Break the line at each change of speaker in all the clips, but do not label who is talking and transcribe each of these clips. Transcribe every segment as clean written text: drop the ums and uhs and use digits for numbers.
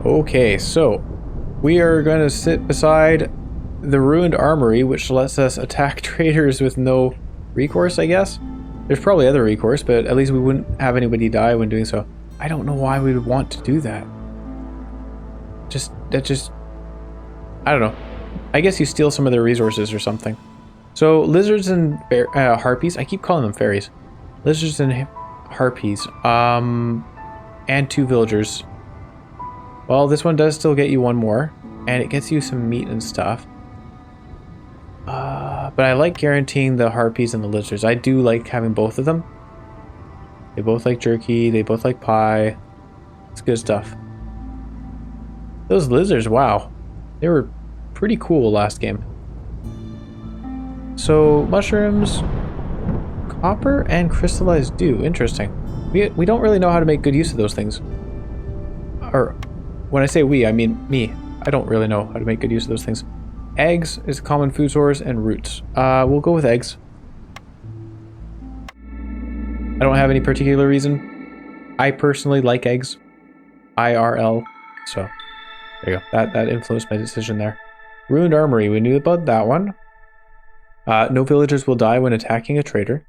Okay, so we are going to sit beside the ruined armory, which lets us attack traders with no recourse, I guess. There's probably other recourse, but at least we wouldn't have anybody die when doing so. I don't know why we would want to do that. I don't know. I guess you steal some of their resources or something. So lizards and harpies, I keep calling them fairies. Lizards and harpies, and 2 villagers. Well, this one does still get you 1 more, and it gets you some meat and stuff. But I like guaranteeing the harpies and the lizards. I do like having both of them. They both like jerky, they both like pie. It's good stuff. Those lizards, wow. They were pretty cool last game. So, mushrooms, copper, and crystallized dew. Interesting. We don't really know how to make good use of those things. Or, when I say we, I mean me. I don't really know how to make good use of those things. Eggs is a common food source, and roots. We'll go with eggs. I don't have any particular reason. I personally like eggs. IRL. So, there you go. That influenced my decision there. Ruined Armory. We knew about that one. No villagers will die when attacking a trader.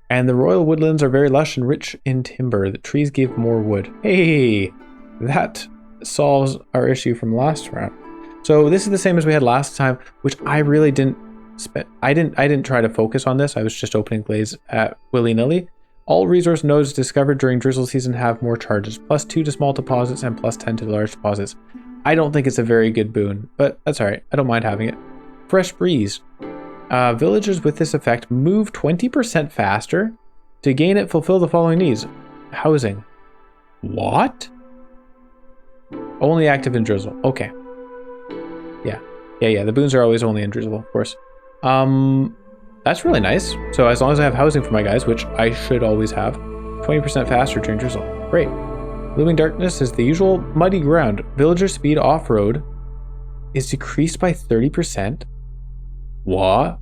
And the royal woodlands are very lush and rich in timber. The trees give more wood. Hey! That solves our issue from last round. So this is the same as we had last time, which I really didn't spend. I didn't try to focus on this. I was just opening glades at willy-nilly. All resource nodes discovered during drizzle season have more charges, +2 to small deposits and +10 to large deposits. I don't think it's a very good boon, but that's alright. I don't mind having it. Fresh breeze. Villagers with this effect move 20% faster. To gain it, fulfill the following needs. Housing. What? Only active in drizzle. Okay. Yeah, the boons are always only in drizzle, of course. That's really nice. So as long as I have housing for my guys, which I should always have, 20% faster during drizzle. Great. Looming darkness is the usual muddy ground. Villager speed off-road is decreased by 30%. What?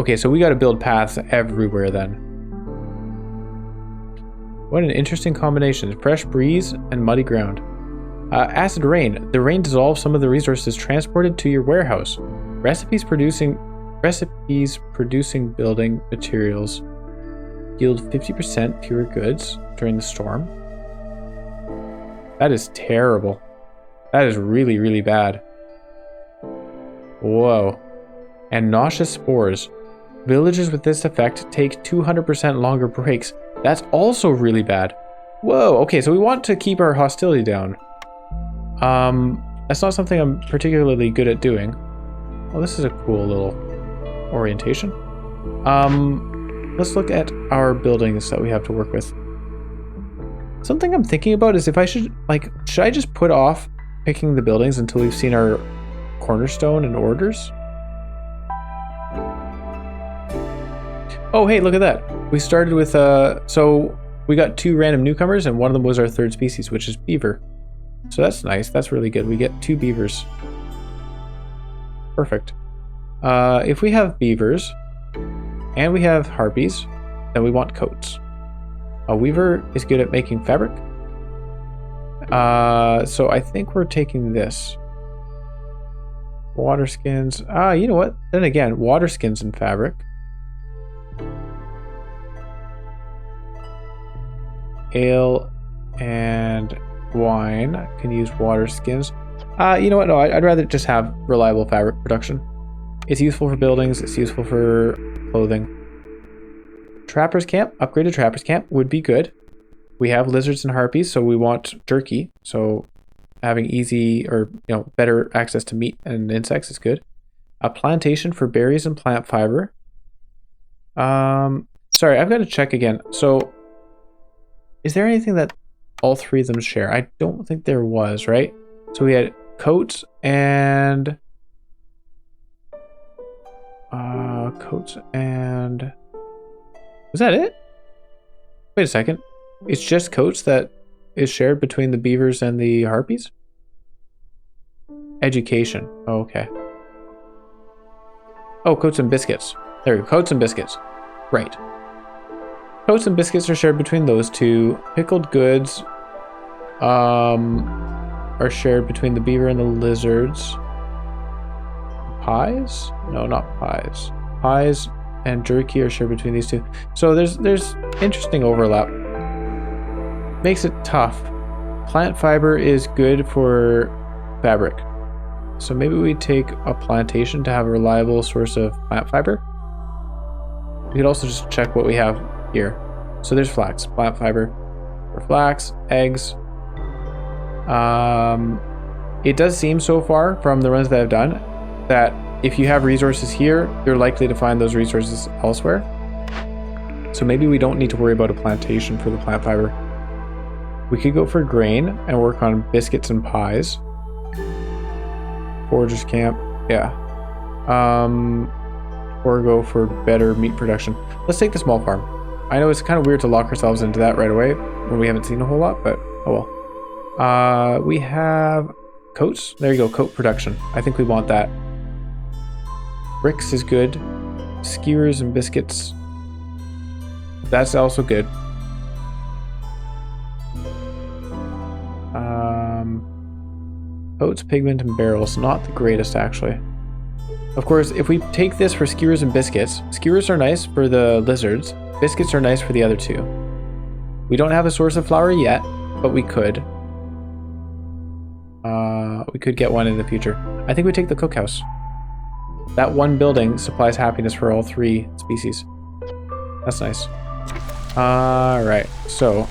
Okay, so we got to build paths everywhere then. What an interesting combination. Fresh breeze and muddy ground. Acid rain. The rain dissolves some of the resources transported to your warehouse. Recipes producing building materials yield 50% fewer goods during the storm. That is terrible. That is really, really bad. Whoa. And nauseous spores. Villagers with this effect take 200% longer breaks. That's also really bad. Whoa, okay, so we want to keep our hostility down. That's not something I'm particularly good at doing. Well, this is a cool little orientation. Let's look at our buildings that we have to work with. Something I'm thinking about is if I should I just put off picking the buildings until we've seen our cornerstone and orders? Oh, hey, look at that. We started with, so we got 2 random newcomers and one of them was our 3rd species, which is beaver. So that's nice. That's really good. We get 2 beavers. Perfect. If we have beavers and we have harpies, then we want coats. A weaver is good at making fabric. So I think we're taking this. Water skins. You know what? Then again, water skins and fabric. Ale and wine. I can use water skins. You know what? No, I'd rather just have reliable fabric production. It's useful for buildings. It's useful for clothing. Trapper's camp. Upgraded trapper's camp would be good. We have lizards and harpies, so we want jerky. So having easy or better access to meat and insects is good. A plantation for berries and plant fiber. Sorry, I've got to check again. So is there anything that all 3 of them share? I don't think there was, right? So we had coats and was that it? Wait a second. It's just coats that is shared between the beavers and the harpies? Education. Oh, okay. Oh, coats and biscuits. There we go. Coats and biscuits. Right. Coats and biscuits are shared between those 2. Pickled goods. are shared between the beaver and the lizards. Pies? No, not pies. Pies and jerky are shared between these two. So there's interesting overlap. Makes it tough. Plant fiber is good for fabric. So maybe we take a plantation to have a reliable source of plant fiber. We could also just check what we have here. So there's flax, plant fiber for flax, eggs. It does seem so far from the runs that I've done that if you have resources here, you're likely to find those resources elsewhere. So maybe we don't need to worry about a plantation for the plant fiber. We could go for grain and work on biscuits and pies. Foragers camp, yeah. Or go for better meat production. Let's take the small farm. I know it's kind of weird to lock ourselves into that right away when we haven't seen a whole lot, but oh well. We have coats. There you go, coat production. I think we want that. Bricks is good. Skewers and biscuits. That's also good. Coats, pigment, and barrels. Not the greatest, actually. Of course, if we take this for skewers and biscuits, skewers are nice for the lizards. Biscuits are nice for the other two. We don't have a source of flour yet, but we could. We could get one in the future. I think we take the cookhouse. That one building supplies happiness for all three species. That's nice. Alright, so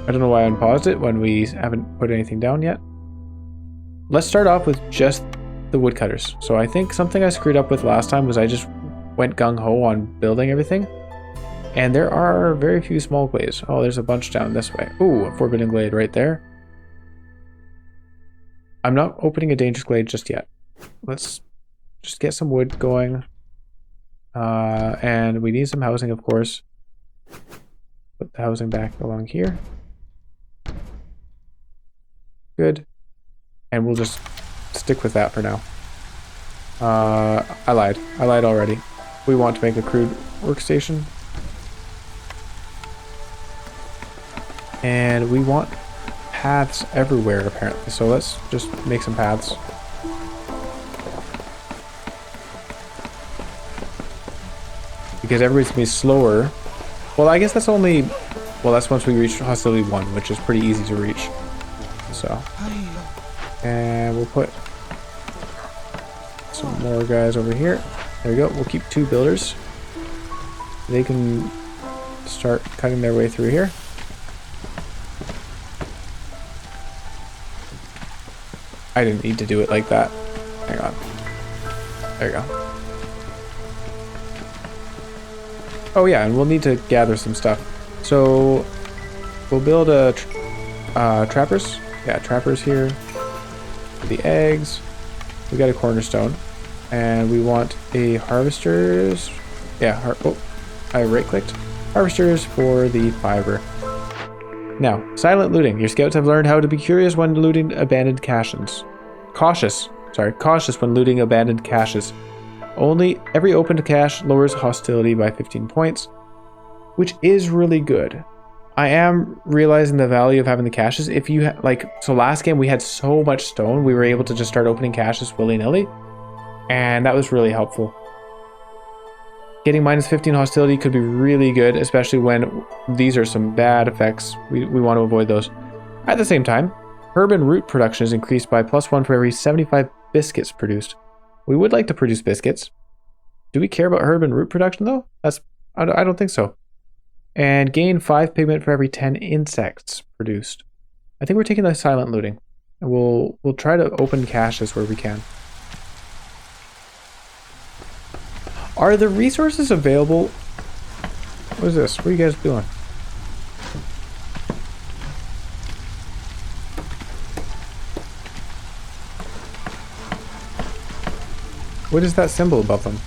I don't know why I unpaused it when we haven't put anything down yet. Let's start off with just the woodcutters. So I think something I screwed up with last time was I just went gung-ho on building everything. And there are very few small glades. Oh, there's a bunch down this way. Ooh, a forbidden glade right there. I'm not opening a dangerous glade just yet. Let's just get some wood going. And we need some housing, of course. Put the housing back along here. Good. And we'll just stick with that for now. I lied already. We want to make a crude workstation. And we want paths everywhere, apparently. So let's just make some paths. Because everybody's gonna be slower. Well, I guess that's only... Well, that's once we reach hostility 1, which is pretty easy to reach. So... And we'll put some more guys over here. There we go. We'll keep 2 builders. They can start cutting their way through here. I didn't need to do it like that. Hang on. There you go. Oh yeah, and we'll need to gather some stuff. So we'll build a trappers. Yeah, trappers here. The eggs. We got a cornerstone. And we want a harvesters. Yeah, oh, I right-clicked. Harvesters for the fiber. Now, silent looting. Your scouts have learned how to be curious when looting abandoned caches. Cautious when looting abandoned caches. Only every opened cache lowers hostility by 15 points, which is really good. I am realizing the value of having the caches. If you so last game we had so much stone, we were able to just start opening caches willy-nilly, and that was really helpful. Getting minus 15 hostility could be really good, especially when these are some bad effects. We want to avoid those. At the same time, herb and root production is increased by +1 for every 75 biscuits produced. We would like to produce biscuits. Do we care about herb and root production though? I don't think so. And gain 5 pigment for every 10 insects produced. I think we're taking the silent looting. And we'll try to open caches where we can. Are the resources available? What is this? What are you guys doing? What is that symbol above them?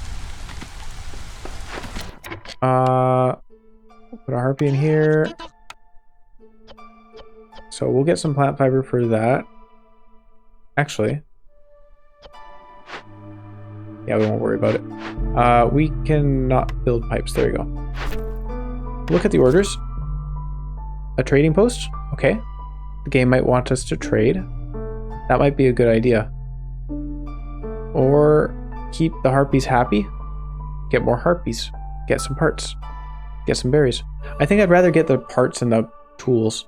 Put a harpy in here. So we'll get some plant fiber for that. Actually. Yeah, we won't worry about it. We cannot build pipes. There we go. Look at the orders. A trading post. Okay. The game might want us to trade. That might be a good idea. Or keep the harpies happy. Get more harpies. Get some parts. Get some berries. I think I'd rather get the parts and the tools.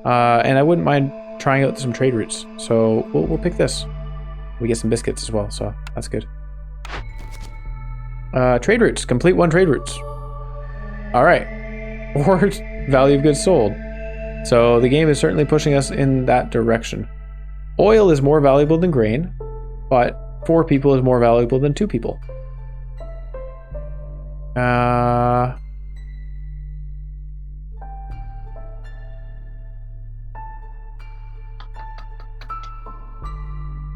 And I wouldn't mind trying out some trade routes. So we'll pick this. We get some biscuits as well, so that's good. Trade routes. Complete 1 trade routes. Alright. Or value of goods sold. So the game is certainly pushing us in that direction. Oil is more valuable than grain, but 4 people is more valuable than 2 people.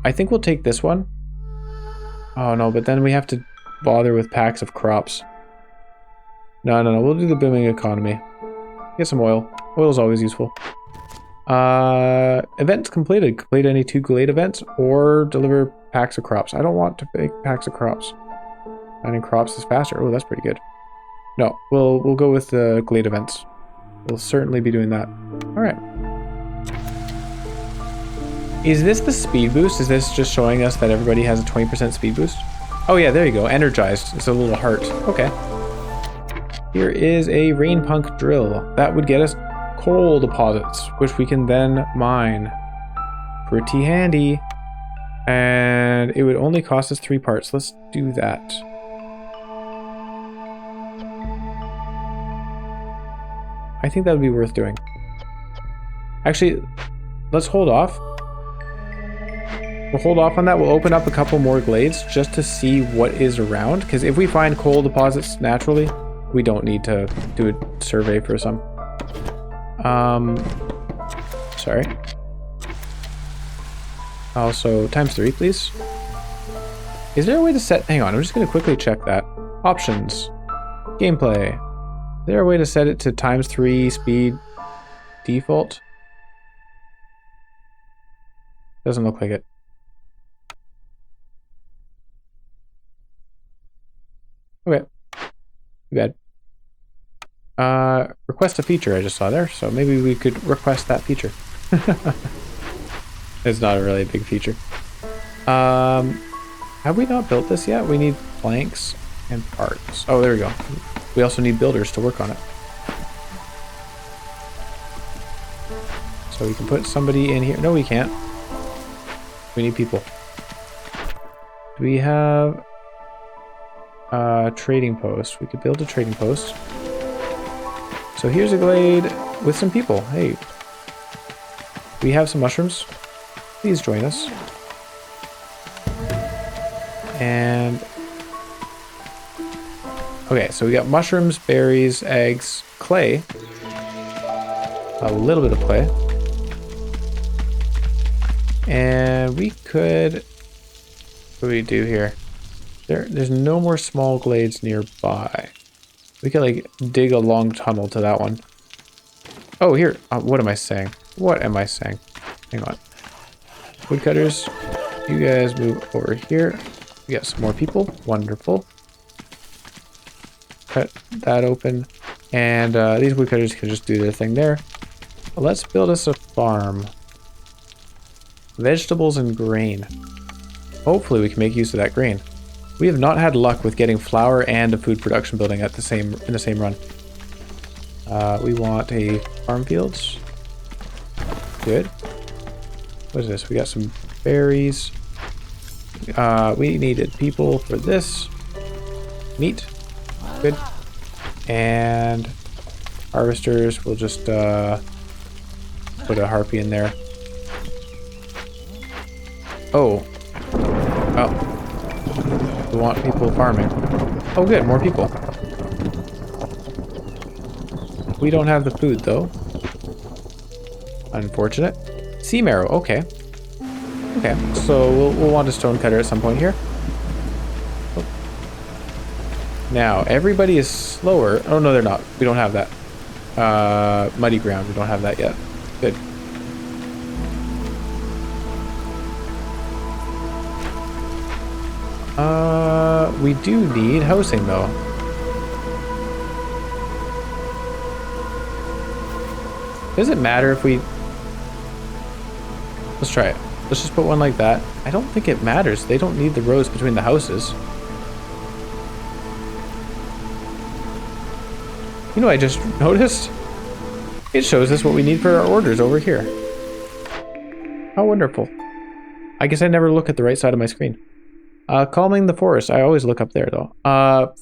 I think we'll take this one. Oh no, but then we have to bother with packs of crops. No, we'll do the booming economy. Get some oil. Oil is always useful. Events completed. Complete any 2 glade events or deliver packs of crops. I don't want to make packs of crops. Finding crops is faster. Oh, that's pretty good. No, we'll go with the glade events. We'll certainly be doing that. All right. Is this the speed boost? Is this just showing us that everybody has a 20% speed boost? Oh yeah, there you go. Energized. It's a little heart. Okay. Here is a rain punk drill. That would get us coal deposits, which we can then mine. Pretty handy. And it would only cost us 3 parts. Let's do that. I think that would be worth doing. Actually, let's hold off. We'll hold off on that. We'll open up a couple more glades just to see what is around. Because if we find coal deposits naturally, we don't need to do a survey for some. Sorry. Also, ×3, please. Is there a way to set... Hang on, I'm just going to quickly check that. Options. Gameplay. Is there a way to set it to ×3 speed default? Doesn't look like it. Okay. Too bad. Request a feature I just saw there, so maybe we could request that feature. It's not a really big feature. Have we not built this yet? We need planks and parts. Oh, there we go. We also need builders to work on it. So we can put somebody in here. No, we can't. We need people. Do we have a trading post? We could build a trading post. So here's a glade with some people. Hey, we have some mushrooms. Please join us. And okay, so we got mushrooms, berries, eggs, clay. A little bit of clay. And we could... What do we do here? There's no more small glades nearby. We could like dig a long tunnel to that one. Oh, here. What am I saying? What am I saying? Hang on. Woodcutters, you guys move over here. We got some more people. Wonderful. Cut that open. And these woodcutters can just do their thing there. Well, let's build us a farm. Vegetables and grain. Hopefully we can make use of that grain. We have not had luck with getting flour and a food production building at in the same run. We want a farm fields. Good. What is this? We got some berries. We needed people for this. Meat. Good. And harvesters. We'll just put a harpy in there. Oh. Oh. We want people farming. Oh good, more people. We don't have the food though. Unfortunate. Sea marrow, okay. Okay, so we'll want a stone cutter at some point here. Oh. Now, everybody is slower. Oh no, they're not. We don't have that. Muddy ground, we don't have that yet. Good. We do need housing though. Does it matter if we... Let's try it. Let's just put one like that. I don't think it matters. They don't need the roads between the houses. You know, I just noticed. It shows us what we need for our orders over here. How wonderful. I guess I never look at the right side of my screen. Calming the forest. I always look up there, though.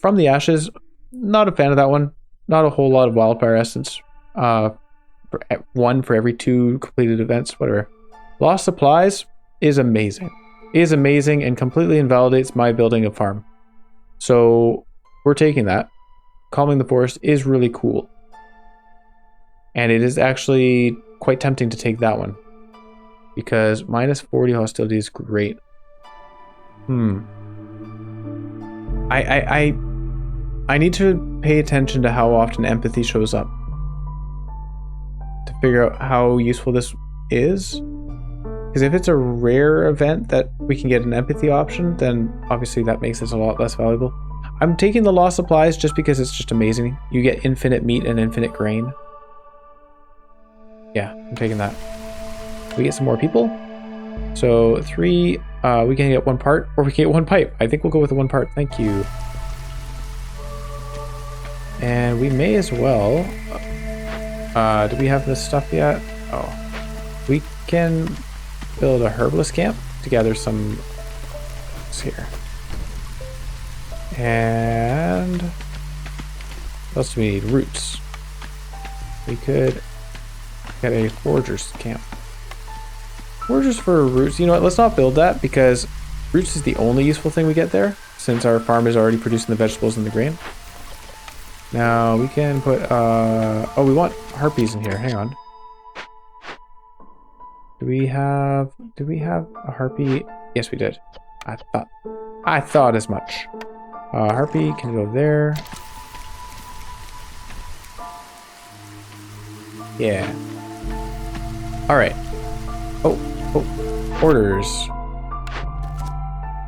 From the ashes. Not a fan of that one. Not a whole lot of wildfire essence. One for every 2 completed events. Whatever. Lost supplies is amazing. Is amazing and completely invalidates my building a farm. So we're taking that. Calming the forest is really cool. And it is actually quite tempting to take that one. Because minus 40 hostility is great. I need to pay attention to how often empathy shows up. To figure out how useful this is. Because if it's a rare event that we can get an empathy option, then obviously that makes this a lot less valuable. I'm taking the lost supplies just because it's just amazing. You get infinite meat and infinite grain. Yeah, I'm taking that. We get some more people. So 3, we can get 1 part, or we can get 1 pipe. I think we'll go with the 1 part. Thank you. And we may as well. Do we have this stuff yet? Oh, we can build a herbalist camp to gather some here. And what else do we need? Roots. We could get a foragers camp. Foragers for roots. You know what? Let's not build that because roots is the only useful thing we get there since our farm is already producing the vegetables and the grain. Now we can put oh, we want harpies in here. Hang on. Do we have a harpy? Yes, we did. I thought as much. Harpy can go there. Yeah. All right. Oh, orders.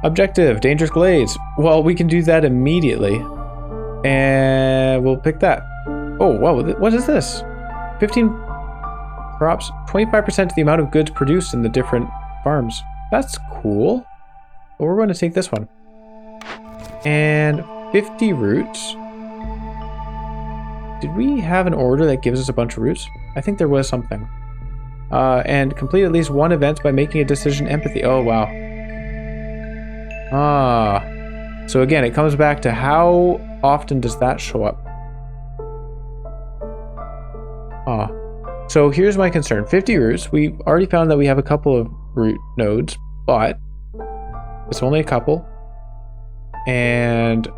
Objective, dangerous glades. Well, we can do that immediately. And we'll pick that. Oh, wow, what is this? 15 crops, 25% of the amount of goods produced in the different farms. That's cool. But we're going to take this one. And 50 roots. Did we have an order that gives us a bunch of roots? I think there was something. And complete at least 1 event by making a decision empathy. Oh, wow. So again, it comes back to how often does that show up? So here's my concern. 50 roots. We already found that we have a couple of root nodes, but it's only a couple. And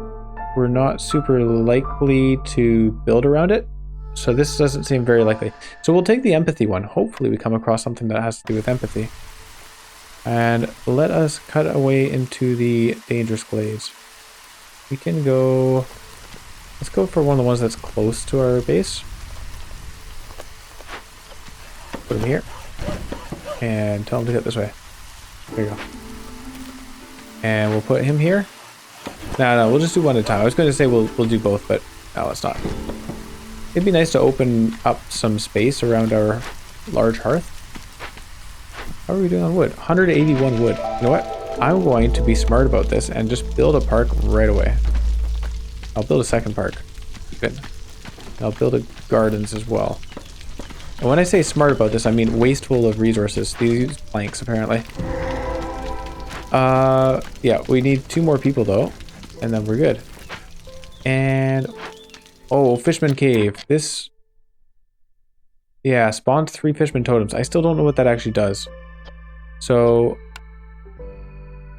we're not super likely to build around it. So this doesn't seem very likely. So we'll take the empathy one. Hopefully we come across something that has to do with empathy. And let us cut away into the dangerous glades. We can go... Let's go for one of the ones that's close to our base. Put him here. And tell him to get this way. There you go. And we'll put him here. No, we'll just do one at a time. I was going to say we'll do both, but no, let's not. It'd be nice to open up some space around our large hearth. How are we doing on wood? 181 wood. You know what? I'm going to be smart about this and just build a park right away. I'll build a second park. Good. I'll build a gardens as well. And when I say smart about this, I mean wasteful of resources. These use planks, apparently. Yeah, we need 2 more people, though. And then we're good. And... oh, Fishman Cave. This... yeah, spawned 3 Fishman Totems. I still don't know what that actually does. So...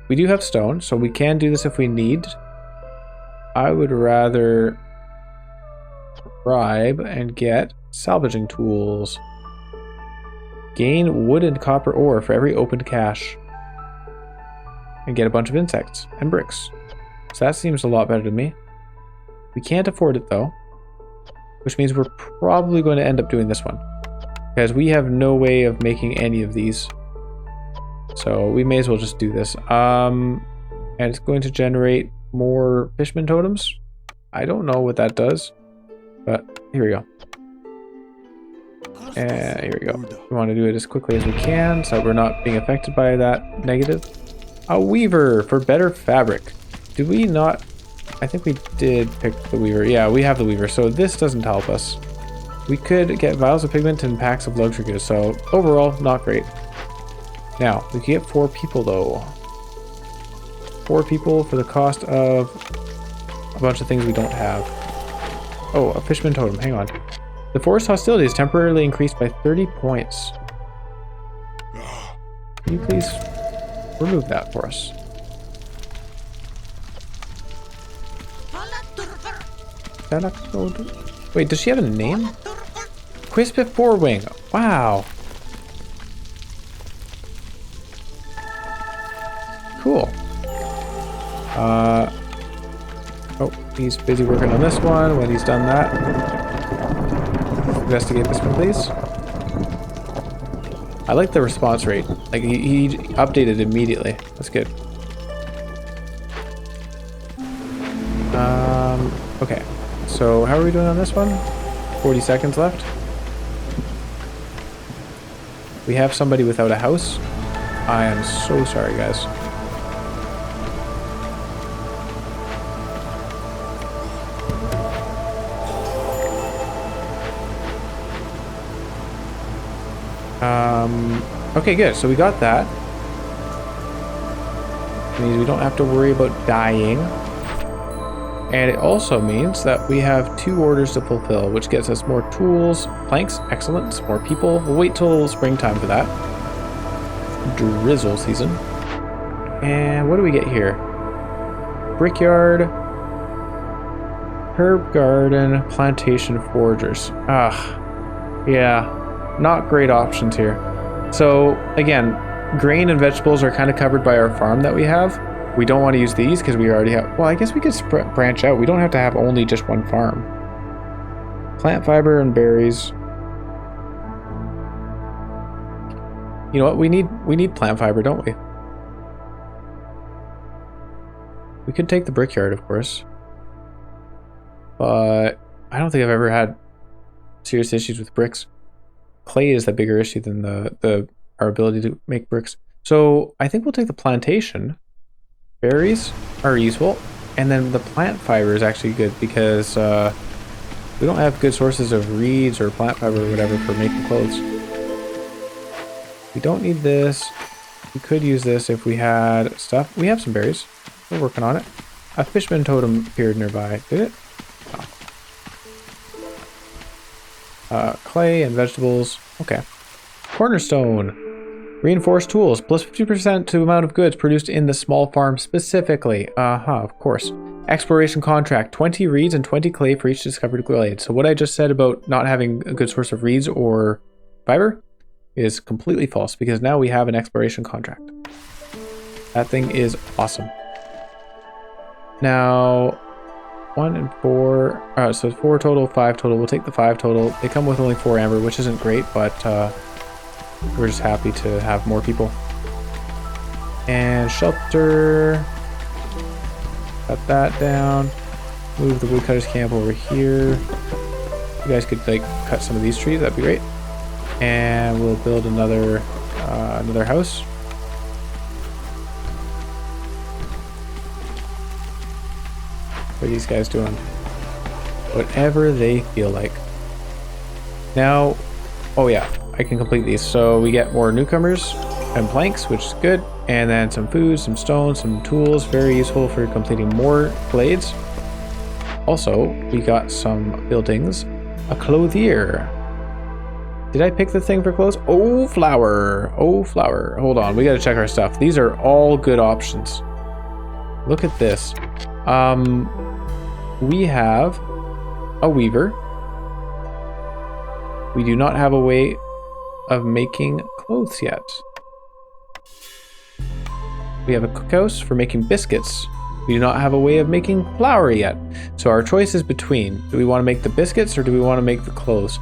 we do have stone, so we can do this if we need. I would rather... bribe and get salvaging tools. Gain wood and copper ore for every opened cache. And get a bunch of insects and bricks. So that seems a lot better to me. We can't afford it though. Which means we're probably going to end up doing this one. Because we have no way of making any of these. So we may as well just do this. And it's going to generate more Fishman Totems. I don't know what that does. But here we go. And here we go. We want to do it as quickly as we can so we're not being affected by that negative. A weaver for better fabric. Did we not? I think we did pick the weaver. Yeah, we have the weaver, so this doesn't help us. We could get vials of pigment and packs of luxury goods, so overall, not great. Now, we can get 4 people though. 4 people for the cost of a bunch of things we don't have. Oh, a fishman totem, hang on. The forest hostility is temporarily increased by 30 points. Can you please remove that for us? Wait, does she have a name? Quispit Forewing. Wow. Cool. Oh, he's busy working on this one. When he's done that, investigate this one, please. I like the response rate. Like, he updated immediately. That's good. Okay. So, how are we doing on this one? 40 seconds left. We have somebody without a house. I am so sorry, guys. Okay, good. So we got that. It means we don't have to worry about dying. And it also means that we have 2 orders to fulfill, which gets us more tools, planks, excellent, more people. We'll wait till springtime for that. Drizzle season. And what do we get here? Brickyard, herb garden, plantation foragers. Yeah, not great options here. So again, grain and vegetables are kind of covered by our farm that we have. We don't want to use these because we already have, well, I guess we could branch out. We don't have to have only just one farm. Plant fiber and berries. You know what? We need plant fiber, don't we? We could take the brickyard, of course. But I don't think I've ever had serious issues with bricks. Clay is the bigger issue than our ability to make bricks. So I think we'll take the plantation. Berries are useful, and then the plant fiber is actually good because we don't have good sources of reeds or plant fiber or whatever for making clothes. We don't need this. We could use this if we had stuff. We have some berries. We're working on it. A fishman totem appeared nearby. Did it? Oh. Clay and vegetables. Okay. Cornerstone. Reinforced tools. Plus 50% to amount of goods produced in the small farm specifically. Of course. Exploration contract. 20 reeds and 20 clay for each discovered glade. So what I just said about not having a good source of reeds or fiber is completely false because now we have an exploration contract. That thing is awesome. Now, 1 and 4. So 4 total, 5 total. We'll take the 5 total. They come with only 4 amber, which isn't great, but we're just happy to have more people. And shelter. Cut that down. Move the woodcutter's camp over here. You guys could like cut some of these trees. That'd be great. And we'll build another house. What are these guys doing? Whatever they feel like. Now, oh yeah, I can complete these. So we get more newcomers and planks, which is good. And then some food, some stone, some tools, very useful for completing more glades. Also, we got some buildings. A clothier. Did I pick the thing for clothes? Oh, flower. Oh, flower. Hold on, we gotta check our stuff. These are all good options. Look at this. We have a weaver. We do not have a way of making clothes yet. We have a cookhouse for making biscuits. We do not have a way of making flour yet. So our choice is between, do we want to make the biscuits or do we want to make the clothes?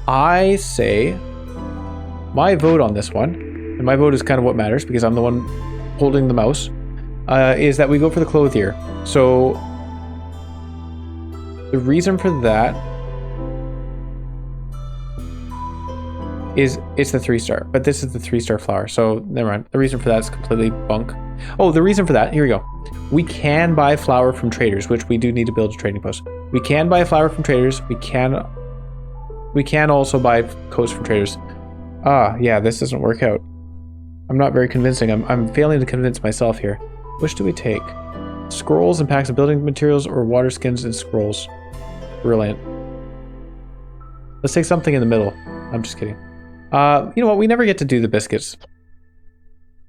I say my vote on this one, and my vote is kind of what matters because I'm the one holding the mouse, is that we go for the clothier. So the reason for that it's the 3-star, but this is the 3-star flower. So never mind. The reason for that is completely bunk. Oh, the reason for that, here we go. We can buy flour from traders, which we do need to build a trading post. We can buy flour from traders. We can also buy coats from traders. Ah, yeah, this doesn't work out. I'm not very convincing. I'm failing to convince myself here. Which do we take? Scrolls and packs of building materials, or water skins and scrolls? Brilliant. Let's take something in the middle. I'm just kidding. You know what? We never get to do the biscuits.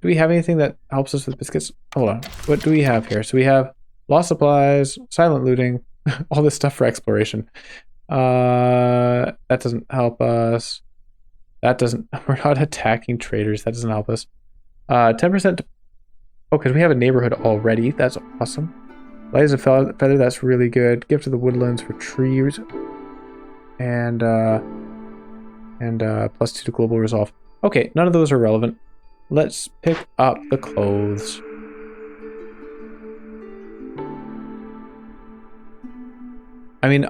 Do we have anything that helps us with biscuits? Hold on. What do we have here? So we have lost supplies, silent looting, all this stuff for exploration. That doesn't help us. That doesn't... We're not attacking traders. That doesn't help us. 10%... Oh, because we have a neighborhood already. That's awesome. Light as a feather. That's really good. Gift of the woodlands for trees. And +2 to global resolve. Okay, none of those are relevant. Let's pick up the clothes. I mean,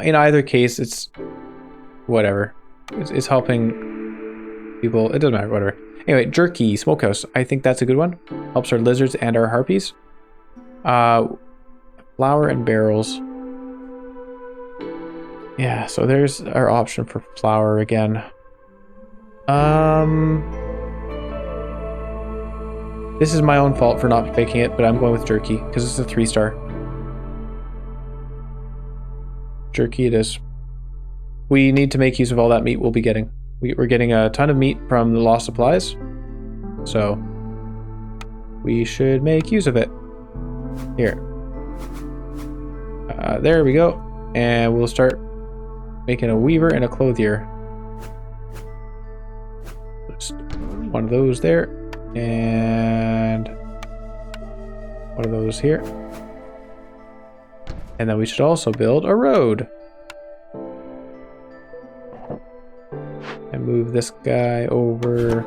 in either case, it's whatever. It's helping people. It doesn't matter, whatever. Anyway, jerky, smokehouse. I think that's a good one. Helps our lizards and our harpies. Flour and barrels. Yeah, so there's our option for flour again. This is my own fault for not picking it, but I'm going with jerky because it's a 3-star. Jerky it is. We need to make use of all that meat we'll be getting. We're getting a ton of meat from the lost supplies, so we should make use of it. Here. There we go. And we'll start making a weaver and a clothier. Just one of those there. And one of those here. And then we should also build a road. And move this guy over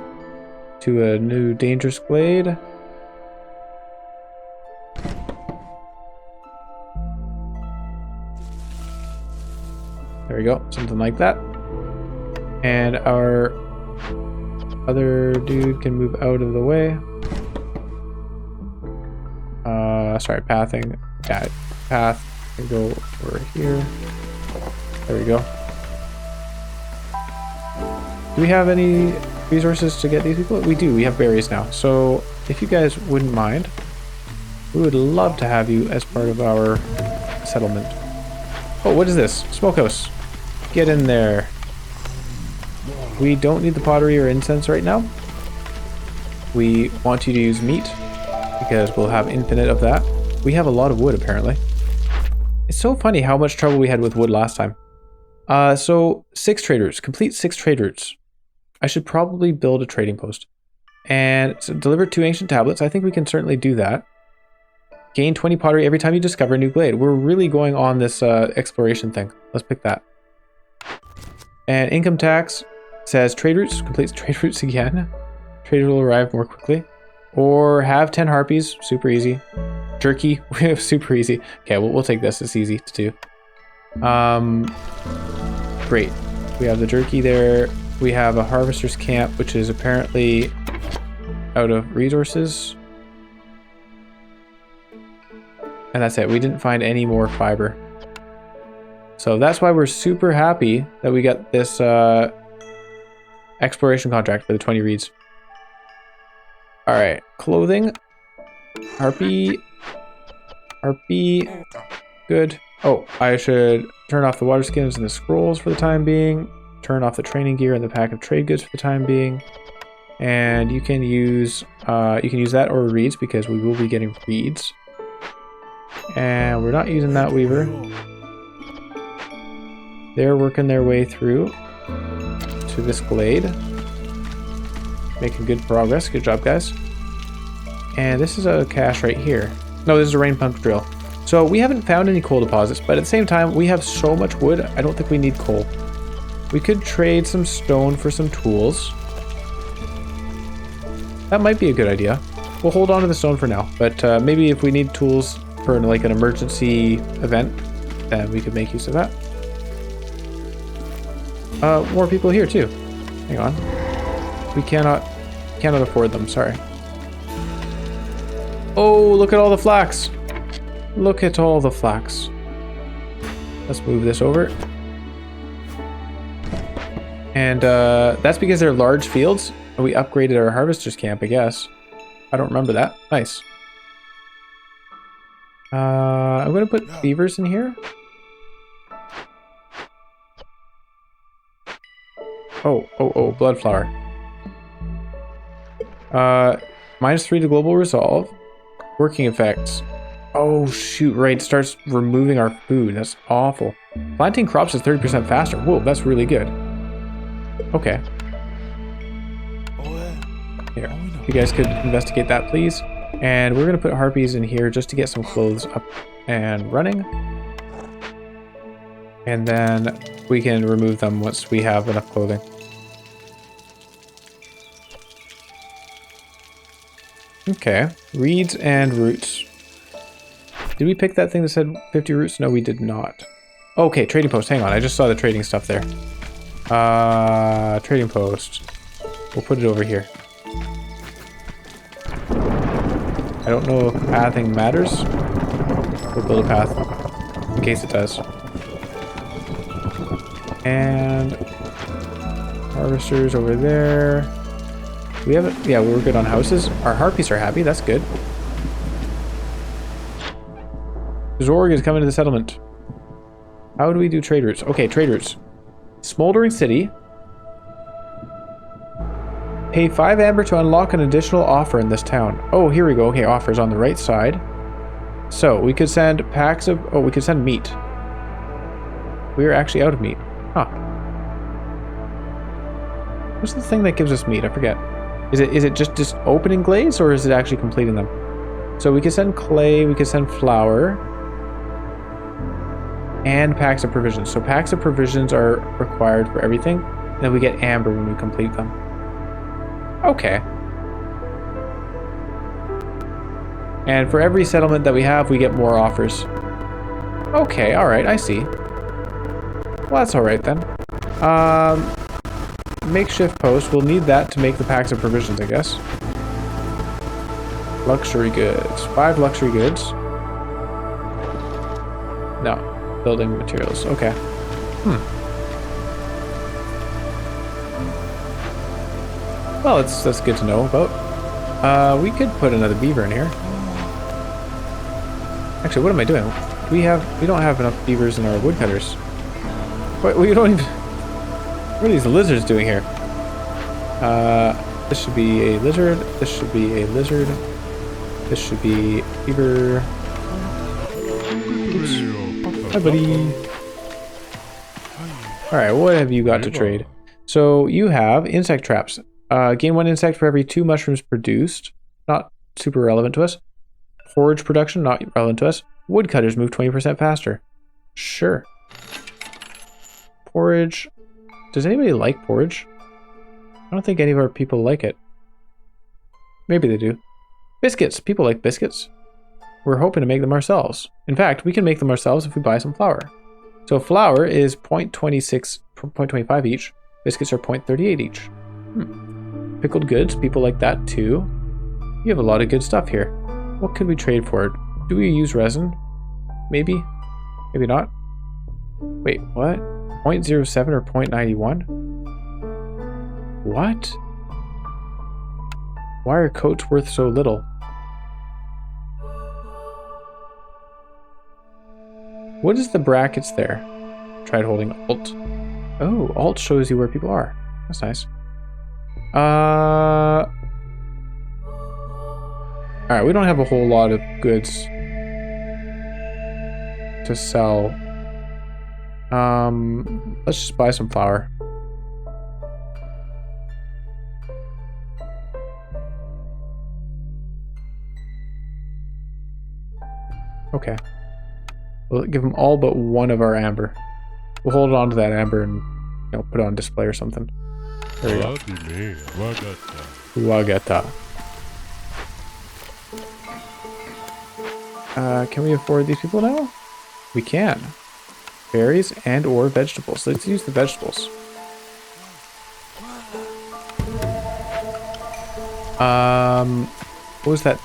to a new dangerous glade. There we go, something like that. And our other dude can move out of the way. Sorry, pathing. Yeah, path can go over here. There we go. Do we have any resources to get these people? We do, we have berries now. So if you guys wouldn't mind, we would love to have you as part of our settlement. Oh, what is this? Smokehouse. Get in there. We don't need the pottery or incense right now. We want you to use meat because we'll have infinite of that. We have a lot of wood apparently. It's so funny how much trouble we had with wood last time. So 6 traders, complete 6 trade routes. I should probably build a trading post. And so deliver 2 ancient tablets. I think we can certainly do that. Gain 20 pottery every time you discover a new glade. We're really going on this exploration thing. Let's pick that. And income tax says trade routes, complete trade routes again. Traders will arrive more quickly. Or have 10 harpies, super easy. Jerky, super easy. Okay, we'll take this, it's easy to do. Great. We have the jerky there. We have a harvester's camp, which is apparently out of resources. And that's it, we didn't find any more fiber. So that's why we're super happy that we got this exploration contract for the 20 reeds. All right, clothing, harpy, good. Oh, I should turn off the water skins and the scrolls for the time being. Turn off the training gear and the pack of trade goods for the time being. And you can use that or reeds because we will be getting reeds. And we're not using that weaver. They're working their way through to this glade. Making good progress. Good job, guys. And this is a cache right here. No, this is a rain pump drill. So we haven't found any coal deposits, but at the same time, we have so much wood, I don't think we need coal. We could trade some stone for some tools. That might be a good idea. We'll hold on to the stone for now, but maybe if we need tools for like an emergency event, then we could make use of that. More people here too. Hang on. We cannot afford them, sorry. Oh, look at all the flax. Look at all the flax. Let's move this over. And that's because they're large fields. And we upgraded our harvester's camp, I guess. I don't remember that. Nice. I'm going to put beavers in here. Oh, blood flower. -3 to global resolve. Working effects. Oh, shoot, right. It starts removing our food. That's awful. Planting crops is 30% faster. Whoa, that's really good. Okay. Here. You guys could investigate that, please. And we're going to put harpies in here just to get some clothes up and running. And then we can remove them once we have enough clothing. Okay. Reeds and roots. Did we pick that thing that said 50 roots? No, we did not. Okay, trading post. Hang on. I just saw the trading stuff there. Trading post. We'll put it over here. I don't know if pathing matters. We'll build a path in case it does. And harvesters over there. We have it. Yeah, we're good on houses. Our harpies are happy. That's good. Zorg is coming to the settlement. How do we do trade routes? Okay, trade routes. Smoldering City. Pay 5 amber to unlock an additional offer in this town. Oh, here we go. Okay, offers on the right side. So, we could send packs of... Oh, we could send meat. We are actually out of meat. Huh. What's the thing that gives us meat? I forget. Is it just opening glaze, or is it actually completing them? So we could send clay, we could send flour, and packs of provisions. So packs of provisions are required for everything, and then we get amber when we complete them. Okay. And for every settlement that we have, we get more offers. Okay, alright, I see. Well, that's alright then. Makeshift post. We'll need that to make the packs of provisions, I guess. Luxury goods. 5 luxury goods. No. Building materials. Okay. Well, that's good to know about. We could put another beaver in here. Actually, what am I doing? We don't have enough beavers in our woodcutters. What, we don't even... What are these lizards doing here? This should be a lizard. This should be a lizard. This should be beaver. Oops. Hi, buddy. Alright, what have you got to trade? So, you have insect traps. Gain 1 insect for every 2 mushrooms produced. Not super relevant to us. Forage production, not relevant to us. Woodcutters move 20% faster. Sure. Forage. Does anybody like porridge? I don't think any of our people like it. Maybe they do. Biscuits. People like biscuits. We're hoping to make them ourselves. In fact, we can make them ourselves if we buy some flour. So flour is 0.26, 0.25 each. Biscuits are 0.38 each. Pickled goods. People like that too. You have a lot of good stuff here. What could we trade for it? Do we use resin? Maybe. Maybe not. Wait, what? 0.07 or 0.91? What? Why are coats worth so little? What is the brackets there? Tried holding Alt. Oh, Alt shows you where people are. That's nice. Alright, we don't have a whole lot of goods to sell. Let's just buy some flour. Okay. We'll give them all but 1 of our amber. We'll hold on to that amber and, you know, put it on display or something. There we go. Wagata. Can we afford these people now? We can. Berries and or vegetables. Let's use the vegetables. What was that?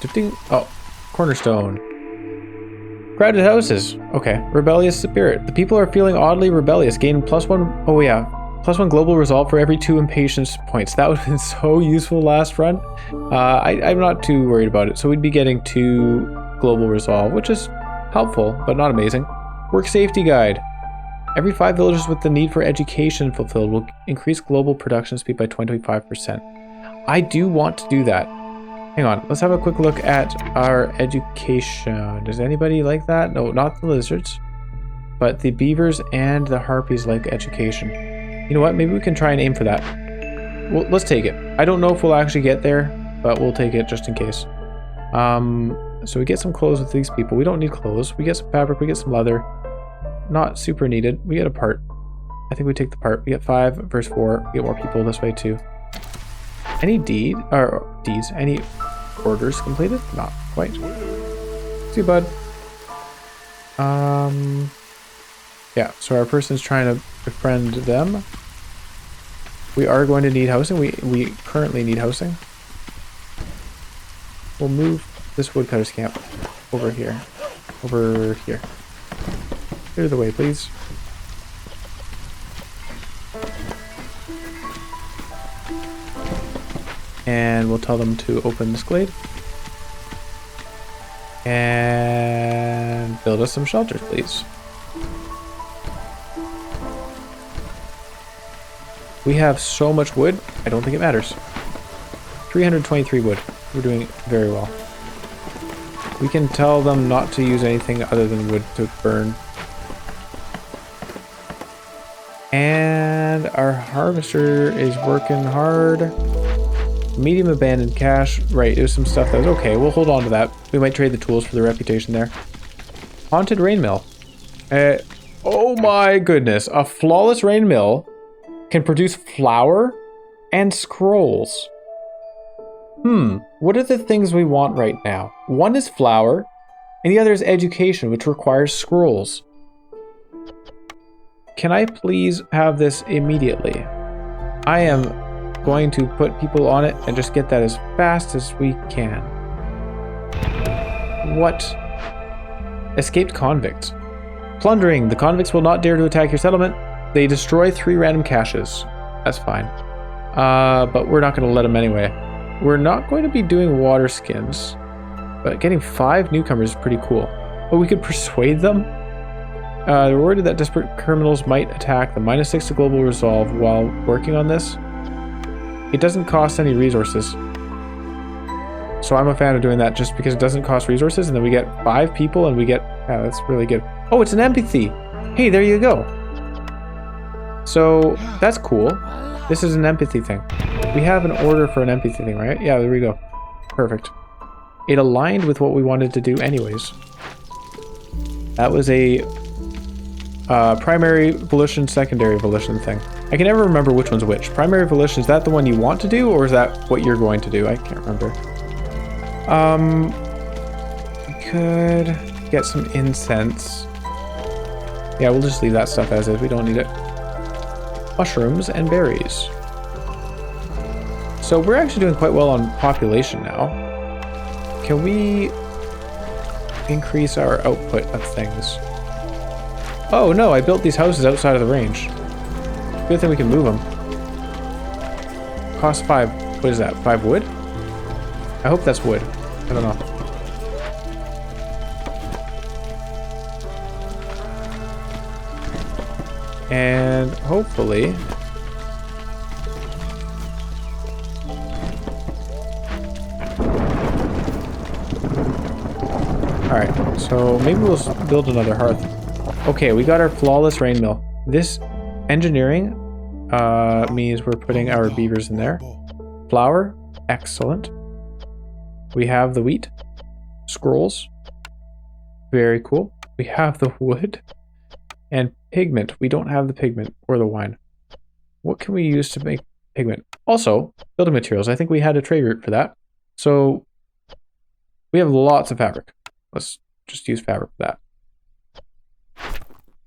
Oh, cornerstone. Crowded houses. Okay. Rebellious spirit. The people are feeling oddly rebellious. Gain +1. Oh yeah. +1 global resolve for every 2 impatience points. That would have been so useful last run. I'm not too worried about it. So we'd be getting 2 global resolve, which is helpful, but not amazing. Work safety guide. Every 5 villagers with the need for education fulfilled will increase global production speed by 25%. I do want to do that. Hang on, let's have a quick look at our education. Does anybody like that? No, not the lizards, but the beavers and the harpies like education. You know what? Maybe we can try and aim for that. Well, let's take it. I don't know if we'll actually get there, but we'll take it just in case. So we get some clothes with these people. We don't need clothes. We get some fabric. We get some leather. Not super needed. We get a part. I think we take the part. We get 5 versus 4. We get more people this way too. Any deeds? Any orders completed? Not quite. See, bud. Yeah, so our person's trying to befriend them. We are going to need housing. We currently need housing. We'll move this woodcutter's camp over here. Over here. Clear the way, please. And we'll tell them to open this glade. And build us some shelters, please. We have so much wood, I don't think it matters. 323 wood. We're doing very well. We can tell them not to use anything other than wood to burn. And our harvester is working hard. Medium abandoned cache. Right, there's some stuff that was okay. We'll hold on to that. We might trade the tools for the reputation there. Haunted rain mill. Oh my goodness. A flawless rain mill can produce flour and scrolls. What are the things we want right now? One is flour, and the other is education, which requires scrolls. Can I please have this immediately? I am going to put people on it and just get that as fast as we can. What? Escaped convicts. Plundering. The convicts will not dare to attack your settlement. They destroy 3 random caches. That's fine. But we're not going to let them anyway. We're not going to be doing water skins, but getting 5 newcomers is pretty cool. But we could persuade them. They're worried that desperate criminals might attack them. -6 to global resolve while working on this. It doesn't cost any resources. So I'm a fan of doing that just because it doesn't cost resources, and then we get 5 people and we get... Yeah, that's really good. Oh, it's an empathy. Hey, there you go. So that's cool. This is an empathy thing. We have an order for an empathy thing, right? Yeah, there we go. Perfect. It aligned with what we wanted to do anyways. That was a primary volition, secondary volition thing. I can never remember which one's which. Primary volition, is that the one you want to do, or is that what you're going to do? I can't remember. We could get some incense. Yeah, we'll just leave that stuff as is. We don't need it. Mushrooms and berries. So we're actually doing quite well on population now. Can we increase our output of things? Oh no, I built these houses outside of the range. Good thing we can move them. Cost 5. What is that? 5 wood? I hope that's wood. I don't know. And hopefully... Alright, so maybe we'll build another hearth. Okay, we got our flawless rain mill. This engineering means we're putting our beavers in there. Flour, excellent. We have the wheat. Scrolls, very cool. We have the wood. And pigment. We don't have the pigment or the wine. What can we use to make pigment? Also, building materials. I think we had a trade route for that. So we have lots of fabric. Let's just use fabric for that.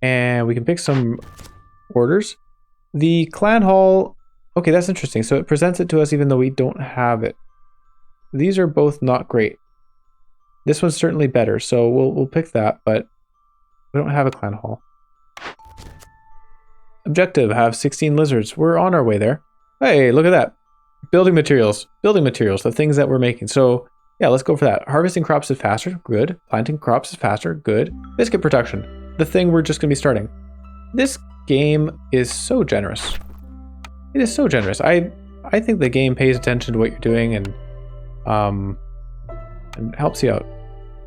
And we can pick some orders. The clan hall. Okay, that's interesting. So it presents it to us even though we don't have it. these are both not great. This one's certainly better, so we'll pick that, but we don't have a clan hall. Objective, have 16 lizards. We're on our way there. Hey, look at that. Building materials, the things that we're making. So yeah, let's go for that. Harvesting crops is faster, good. Planting crops is faster, good. Biscuit production, the thing we're just gonna be starting. This game is so generous. It is so generous. I think the game pays attention to what you're doing and helps you out.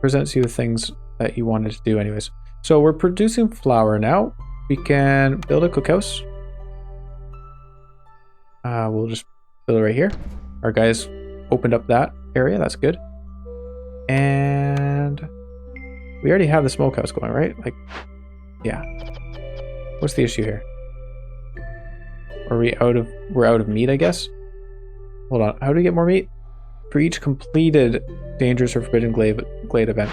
Presents you the things that you wanted to do anyways. So we're producing flour now. We can build a cookhouse. We'll just build it right here. Our guys opened up that area. That's good. And we already have the smokehouse going, right? Like, yeah. What's the issue here? We're out of meat, I guess? Hold on. How do we get more meat? For each completed dangerous or forbidden glade event.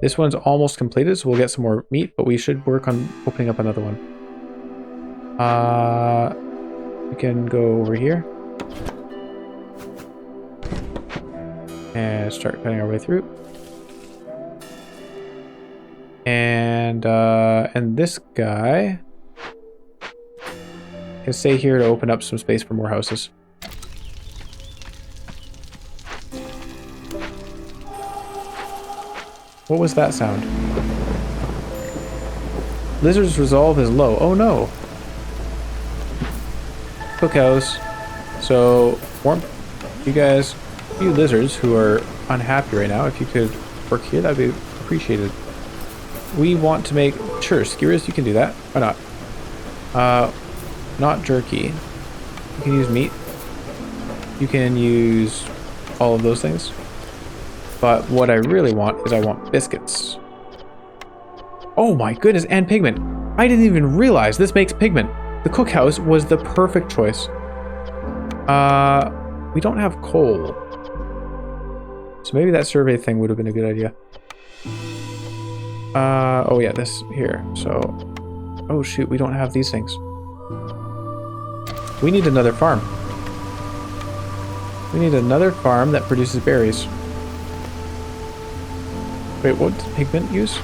This one's almost completed, so we'll get some more meat, but we should work on opening up another one. We can go over here. And start cutting our way through. And this guy can stay here to open up some space for more houses. What was that sound? Lizard's resolve is low. Oh no. Cookhouse. So, you guys, you lizards who are unhappy right now, if you could work here, that'd be appreciated. We want to make, sure, skewers, you can do that. Why not? Not jerky. You can use meat. You can use all of those things. But what I really want is I want biscuits. Oh my goodness, and pigment. I didn't even realize this makes pigment. The cookhouse was the perfect choice. We don't have coal. So maybe that survey thing would have been a good idea. Oh yeah, this here. So, oh shoot, we don't have these things. We need another farm. We need another farm that produces berries. Wait, what does pigment use?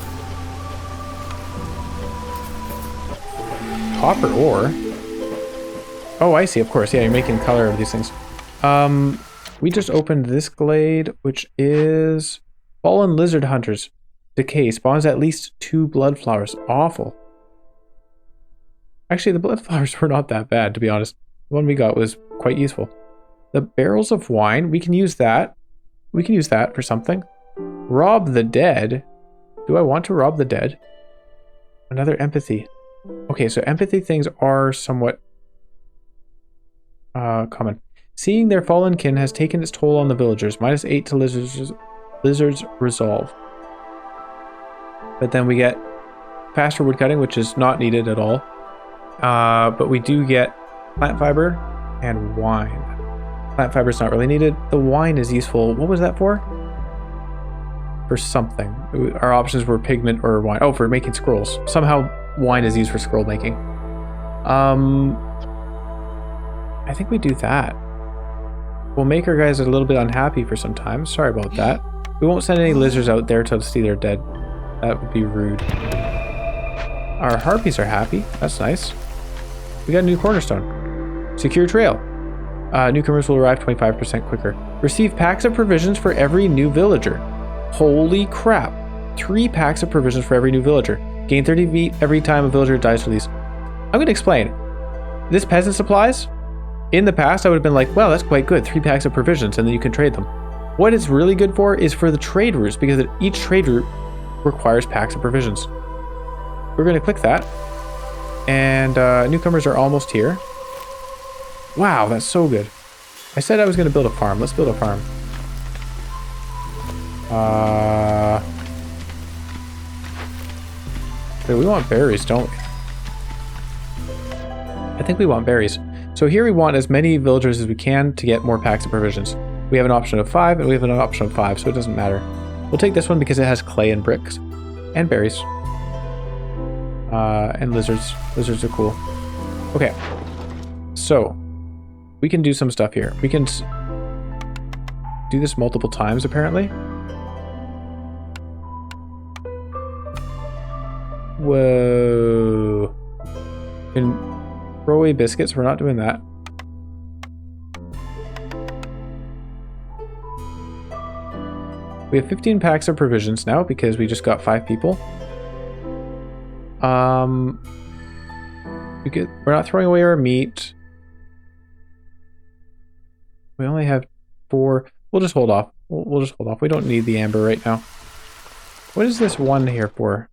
Copper ore? Oh, I see, of course. Yeah, you're making color of these things. We just opened this glade, which is Fallen Lizard Hunters. Decay spawns at least 2 blood flowers. Awful. Actually, the blood flowers were not that bad, to be honest. The one we got was quite useful. The barrels of wine, we can use that. We can use that for something. Rob the dead. Do I want to rob the dead? Another empathy. Okay, so empathy things are somewhat common. Seeing their fallen kin has taken its toll on the villagers. -8 to lizards resolve. But then we get faster woodcutting, which is not needed at all. But we do get plant fiber and wine. Plant fiber is not really needed. The wine is useful. What was that for? For something. Our options were pigment or wine. Oh, for making scrolls. Somehow wine is used for scroll making. I think we do that. We'll make our guys a little bit unhappy for some time. Sorry about that. We won't send any lizards out there to see they're dead. That would be rude. Our harpies are happy. That's nice. We got a new cornerstone. Secure trail. Newcomers will arrive 25% quicker. Receive packs of provisions for every new villager. Holy crap. 3 packs of provisions for every new villager. Gain 30 meat every time a villager dies for these. I'm going to explain. This peasant supplies, in the past I would have been like, well, that's quite good. 3 packs of provisions and then you can trade them. What it's really good for is for the trade routes, because each trade route requires packs of provisions. We're going to click that. And newcomers are almost here. Wow, that's so good. I said I was going to build a farm. Let's build a farm. Wait, we want berries, don't we? I think we want berries. So here we want as many villagers as we can to get more packs of provisions. We have an option of 5 and we have an option of 5, so it doesn't matter. We'll take this one because it has clay and bricks and berries. And lizards. Lizards are cool. Okay. So we can do some stuff here. We can do this multiple times, apparently. Whoa. Can throw away biscuits. We're not doing that. We have 15 packs of provisions now because we just got 5 people. We're not throwing away our meat. We only have 4. We'll just hold off. We'll just hold off. We don't need the amber right now. What is this one here for?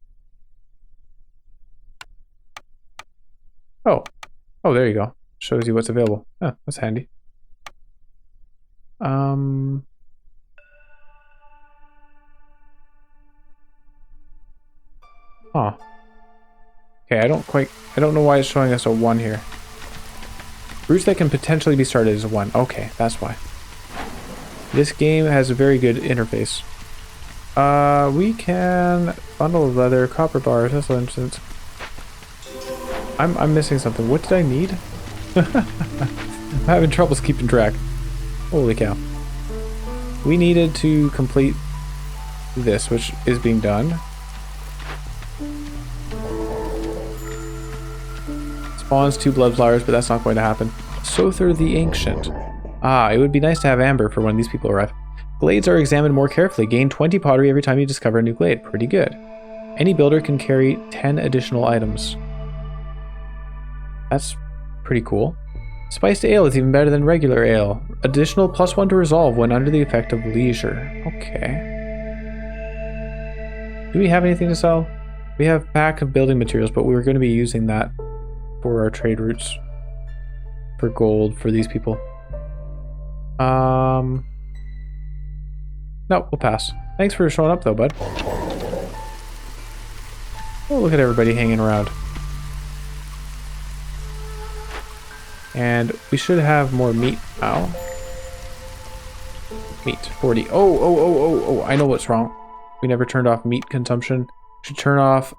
Oh. Oh, there you go. Shows you what's available. Oh, that's handy. Huh. Okay, I don't know why it's showing us a 1 here. Routes that can potentially be started as a 1. Okay, that's why. This game has a very good interface. We can bundle of leather, copper bars, that's an instance. I'm missing something. What did I need? I'm having troubles keeping track. Holy cow. We needed to complete this, which is being done. Spawns 2 blood flowers, but that's not going to happen. Sother the Ancient. Ah, it would be nice to have amber for when these people arrive. Glades are examined more carefully. Gain 20 pottery every time you discover a new glade. Pretty good. Any builder can carry 10 additional items. That's pretty cool. Spiced ale is even better than regular ale. Additional +1 to resolve when under the effect of leisure. Okay. Do we have anything to sell? We have a pack of building materials, but we were going to be using that for our trade routes. For gold for these people. No, we'll pass. Thanks for showing up though, bud. Oh, look at everybody hanging around. And we should have more meat now. Meat, 40. Oh, I know what's wrong. We never turned off meat consumption. Should turn off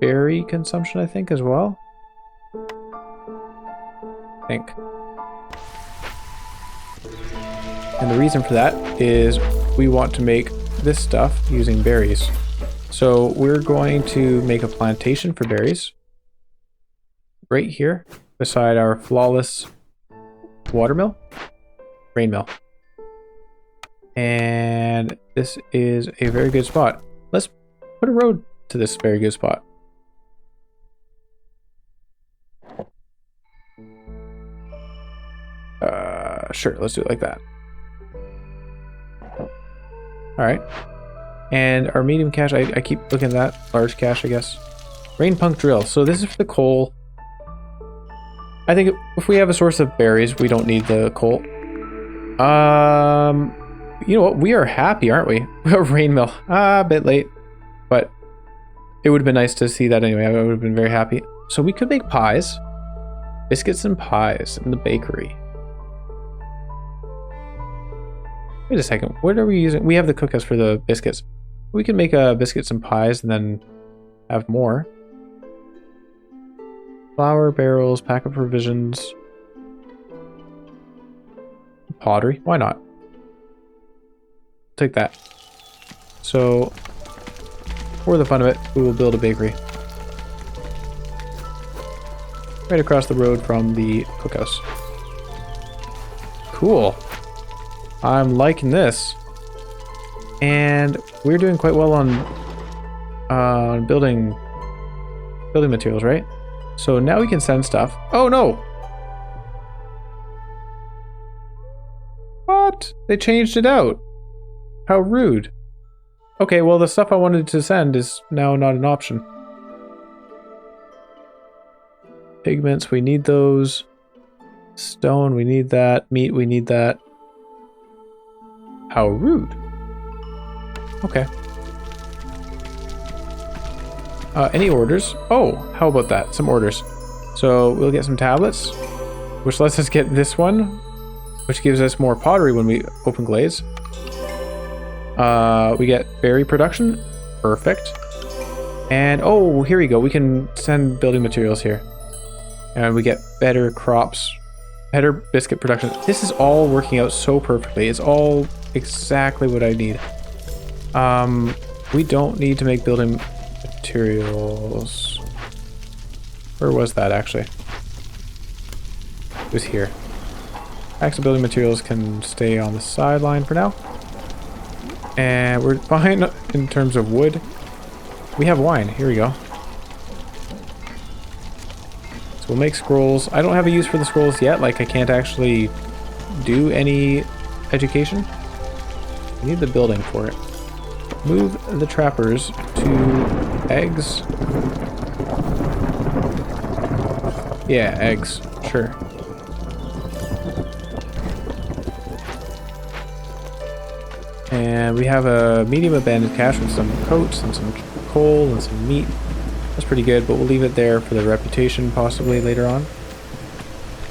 berry consumption, I think, as well. I think. And the reason for that is we want to make this stuff using berries. So we're going to make a plantation for berries. Right here, beside our flawless watermill, grain mill. And this is a very good spot. Let's put a road to this very good spot. Sure, let's do it like that. Alright. And our medium cache, I keep looking at that. Large cache, I guess. Rain punk drill. So this is for the coal. I think if we have a source of berries, we don't need the coal. You know what? We are happy, aren't we? Rain mill. A bit late. But it would have been nice to see that anyway. I would have been very happy. So we could make pies. Biscuits and pies in the bakery. Wait a second. What are we using? We have the cookhouse for the biscuits. We can make biscuits and pies and then have more. Flour, barrels, pack of provisions. Pottery. Why not? Take that. So, for the fun of it, we will build a bakery. Right across the road from the cookhouse. Cool. I'm liking this. And we're doing quite well on building materials, right? So now we can send stuff. Oh no! What? They changed it out. How rude. Okay, well the stuff I wanted to send is now not an option. Pigments, we need those. Stone, we need that. Meat, we need that. How rude. Okay. Any orders? Oh, how about that? Some orders. So we'll get some tablets, which lets us get this one, which gives us more pottery when we open glades. We get berry production. Perfect. And oh, here we go. We can send building materials here. And we get better crops Better biscuit production. This is all working out so perfectly. It's all exactly what I need. We don't need to make building materials. Where was that actually? It was here. Packs of building materials can stay on the sideline for now. And we're fine in terms of wood. We have wine. Here we go. So we'll make scrolls. I don't have a use for the scrolls yet. Like, I can't actually do any education. I need the building for it. Move the trappers to eggs. Yeah, eggs. Sure. And we have a medium abandoned cache with some coats and some coal and some meat. That's pretty good, but we'll leave it there for the reputation possibly later on.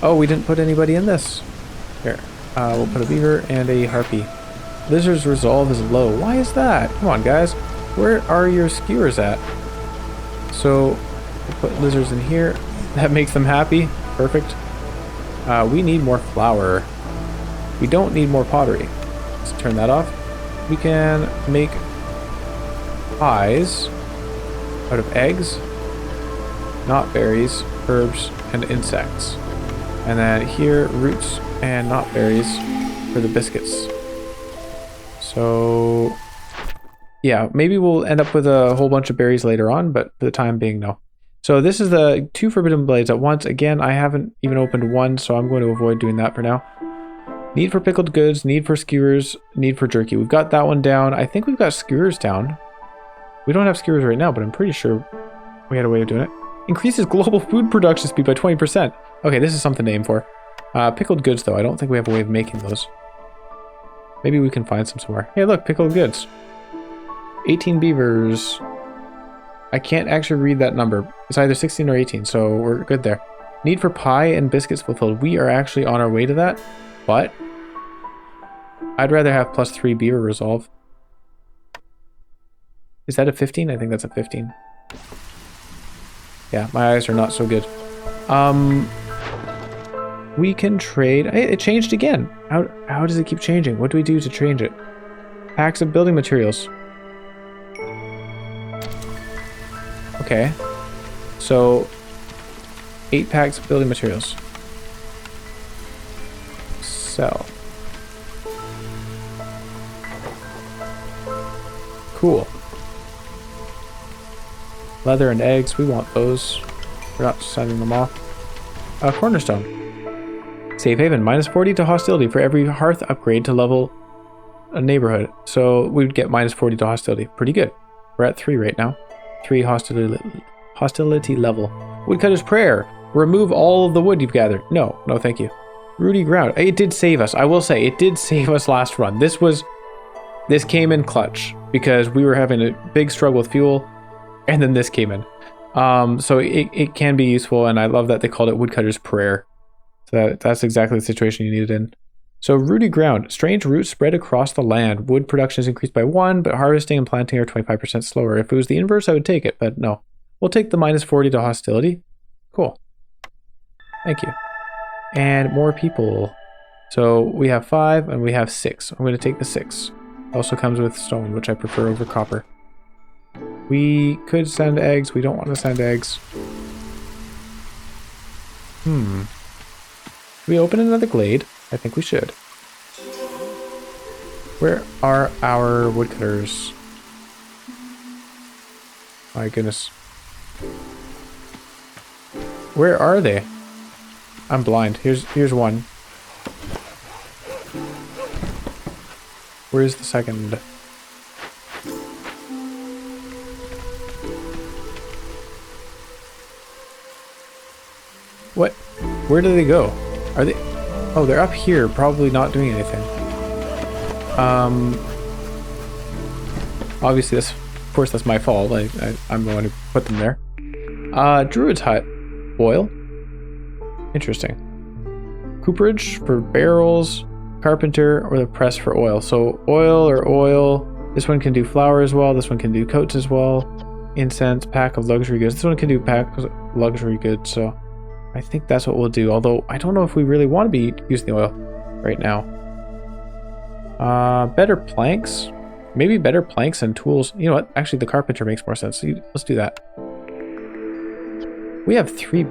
Oh, we didn't put anybody in this. Here. We'll put a beaver and a harpy. Lizard's resolve is low. Why is that? Come on, guys. Where are your skewers at? So, we'll put lizards in here. That makes them happy. Perfect. We need more flour. We don't need more pottery. Let's turn that off. We can make pies out of eggs, not berries, herbs, and insects. And then here, roots and not berries for the biscuits. So, yeah, maybe we'll end up with a whole bunch of berries later on, but for the time being, no. So this is the 2 forbidden blades at once. Again, I haven't even opened one, so I'm going to avoid doing that for now. Need for pickled goods, need for skewers, need for jerky. We've got that one down. I think we've got skewers down. We don't have skewers right now, but I'm pretty sure we had a way of doing it. Increases global food production speed by 20%. Okay, this is something to aim for. Pickled goods, though. I don't think we have a way of making those. Maybe we can find some somewhere. Hey, look, pickled goods. 18 beavers. I can't actually read that number. It's either 16 or 18, so we're good there. Need for pie and biscuits fulfilled. We are actually on our way to that, but I'd rather have +3 beaver resolve. Is that a 15? I think that's a 15. Yeah, my eyes are not so good. We can trade. Hey, it changed again. How does it keep changing? What do we do to change it? Packs of building materials. Okay. So 8 packs of building materials. Sell. Cool. Leather and eggs, we want those. We're not sending them off. Cornerstone. Safe haven, -40 to hostility for every hearth upgrade to level a neighborhood. So we'd get -40 to hostility. Pretty good. We're at 3 right now. 3 hostility level. Woodcutter's prayer. Remove all of the wood you've gathered. No, no thank you. Rooty ground. It did save us. I will say, it did save us last run. This came in clutch because we were having a big struggle with fuel, and then this came in. So it can be useful, and I love that they called it Woodcutter's prayer. So that's exactly the situation you needed in. So rooty ground. Strange roots spread across the land. Wood production is increased by 1, but harvesting and planting are 25% slower. If it was the inverse, I would take it, but no. We'll take the -40 to hostility. Cool. Thank you. And more people. So we have 5 and we have 6. I'm going to take the 6. Also comes with stone, which I prefer over copper. We could send eggs. We don't want to send eggs. Should we open another glade? I think we should. Where are our woodcutters? My goodness. Where are they? I'm blind. Here's one. Where's the second? What? Where do they go? Are they? Oh, they're up here, probably not doing anything. Obviously, of course, that's my fault. I'm the one who put them there. Druid's hut. Oil. Interesting. Cooperage for barrels, carpenter, or the press for oil. So oil or oil. This one can do flour as well. This one can do coats as well. Incense, pack of luxury goods. This one can do pack of luxury goods. So I think that's what we'll do. Although I don't know if we really want to be using the oil right now. Better planks. Maybe better planks and tools. You know what? Actually, the carpenter makes more sense. So let's do that. We have 3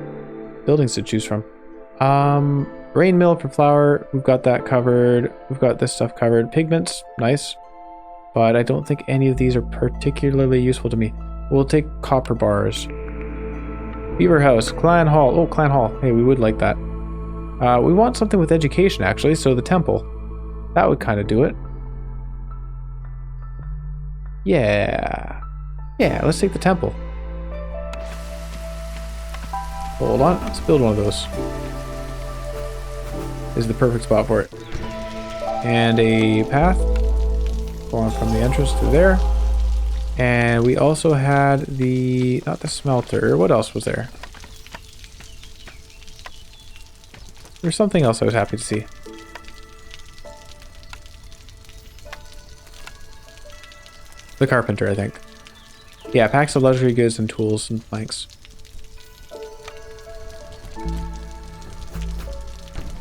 buildings to choose from. Grain mill for flour. We've got that covered. We've got this stuff covered. Pigments. Nice. But I don't think any of these are particularly useful to me. We'll take copper bars. Beaver house. Clan hall. Oh, clan hall. Hey, we would like that. We want something with education, actually. So the temple. That would kind of do it. Yeah. Yeah, let's take the temple. Hold on. Let's build one of those. This is the perfect spot for it. And a path going from the entrance to there. And we also had the, not the smelter, what else was there? There's something else I was happy to see. The carpenter, I think. Yeah, packs of luxury goods and tools and planks.